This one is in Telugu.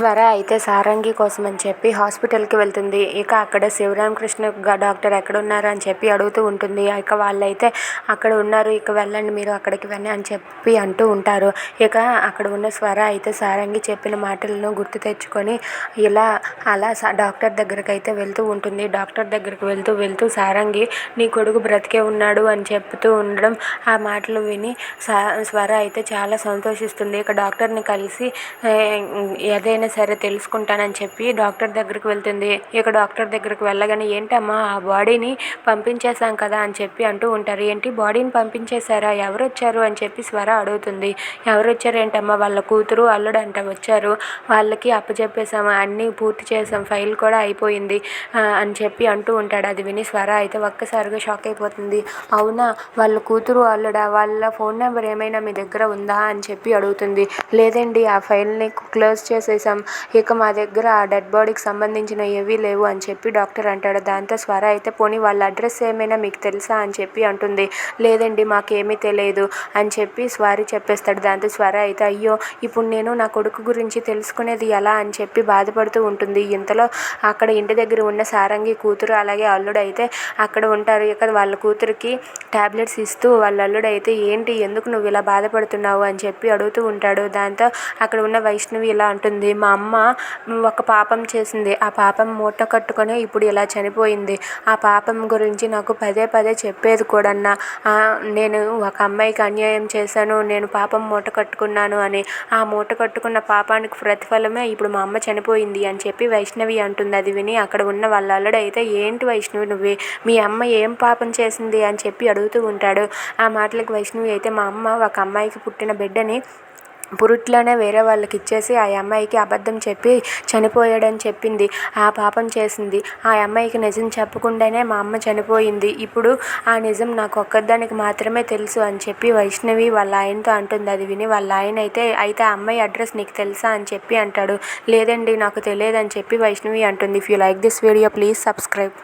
స్వర అయితే సారంగి కోసం అని చెప్పి హాస్పిటల్కి వెళ్తుంది. ఇక అక్కడ శివరామకృష్ణ డాక్టర్ ఎక్కడున్నారు అని చెప్పి అడుగుతూ ఉంటుంది. ఇక వాళ్ళైతే అక్కడ ఉన్నారు, ఇక వెళ్ళండి మీరు అక్కడికి వెళ్ళి అని చెప్పి అంటూ ఉంటారు. ఇక అక్కడ ఉన్న స్వర అయితే సారంగి చెప్పిన మాటలను గుర్తు తెచ్చుకొని అలా డాక్టర్ దగ్గరికి అయితే వెళ్తూ ఉంటుంది. డాక్టర్ దగ్గరికి వెళ్తూ సారంగి నీ కొడుకు బ్రతికే ఉన్నాడు అని చెప్తూ ఉండడం, ఆ మాటలు విని స్వర అయితే చాలా సంతోషిస్తుంది. ఇక డాక్టర్ని కలిసి ఏదైనా సరే తెలుసుకుంటానని చెప్పి డాక్టర్ దగ్గరికి వెళ్తుంది. ఇక డాక్టర్ దగ్గరికి వెళ్ళగానే ఏంటమ్మా ఆ బాడీని పంపించేశాం కదా అని చెప్పి అంటూ ఉంటారు. ఏంటి బాడీని పంపించేశారా, ఎవరు వచ్చారు అని చెప్పి స్వర అడుగుతుంది. ఎవరు వచ్చారు ఏంటమ్మా, వాళ్ళ కూతురు అల్లుడు అంట వచ్చారు, వాళ్ళకి అప్పచెప్పేసాము, అన్నీ పూర్తి చేసాం, ఫైల్ కూడా అయిపోయింది అని చెప్పి అంటూ ఉంటాడు. అది విని స్వర అయితే ఒక్కసారిగా షాక్ అయిపోతుంది. అవునా, వాళ్ళ కూతురు అల్లుడా, వాళ్ళ ఫోన్ నెంబర్ ఏమైనా మీ దగ్గర ఉందా అని చెప్పి అడుగుతుంది. లేదండి, ఆ ఫైల్ని క్లోజ్ చేసేసాం, ఇక మా దగ్గర ఆ డెడ్ బాడీకి సంబంధించిన ఏవీ లేవు అని చెప్పి డాక్టర్ అంటాడు. దాంతో స్వర అయితే పోనీ వాళ్ళ అడ్రస్ ఏమైనా మీకు తెలుసా అని చెప్పి అంటుంది. లేదండి, మాకేమీ తెలియదు అని చెప్పి స్వారీ చెప్పేస్తాడు. దాంతో స్వర అయితే అయ్యో ఇప్పుడు నేను నా కొడుకు గురించి తెలుసుకునేది ఎలా అని చెప్పి బాధపడుతూ ఉంటుంది. ఇంతలో అక్కడ ఇంటి దగ్గర ఉన్న సారంగి కూతురు అలాగే అల్లుడు అయితే అక్కడ ఉంటారు. ఇక వాళ్ళ కూతురికి టాబ్లెట్స్ ఇస్తూ వాళ్ళ అల్లుడు అయితే ఏంటి, ఎందుకు నువ్వు ఇలా బాధపడుతున్నావు అని చెప్పి అడుగుతూ ఉంటాడు. దాంతో అక్కడ ఉన్న వైష్ణవి ఇలా అంటుంది, మా అమ్మ ఒక పాపం చేసింది, ఆ పాపం మూట కట్టుకొని ఇప్పుడు ఇలా చనిపోయింది, ఆ పాపం గురించి నాకు పదే పదే చెప్పేది కూడన్నా, నేను ఒక అమ్మాయికి అన్యాయం చేశాను, నేను పాపం మూట కట్టుకున్నాను అని, ఆ మూట కట్టుకున్న పాపానికి ప్రతిఫలమే ఇప్పుడు మా అమ్మ చనిపోయింది అని చెప్పి వైష్ణవి అంటుంది. అది విని అక్కడ ఉన్న వాళ్ళ అల్లుడు అయితే ఏంటి వైష్ణవి నువ్వు, మీ అమ్మ ఏం పాపం చేసింది అని చెప్పి అడుగుతూ ఉంటాడు. ఆ మాటలకు వైష్ణవి అయితే మా అమ్మ ఒక అమ్మాయికి పుట్టిన బిడ్డని పురుట్లోనే వేరే వాళ్ళకి ఇచ్చేసి ఆ అమ్మాయికి అబద్ధం చెప్పి చనిపోయాడని చెప్పింది, ఆ పాపం చేసింది, ఆ అమ్మాయికి నిజం చెప్పకుండానే మా అమ్మ చనిపోయింది, ఇప్పుడు ఆ నిజం నాకు ఒక్కదానికి మాత్రమే తెలుసు అని చెప్పి వైష్ణవి వాళ్ళ ఆయనతో అంటుంది. అది విని వాళ్ళ ఆయన అయితే ఆ అమ్మాయి అడ్రస్ నీకు తెలుసా అని చెప్పి అంటాడు. లేదండి, నాకు తెలియదు అని చెప్పి వైష్ణవి అంటుంది. If you like this video please subscribe.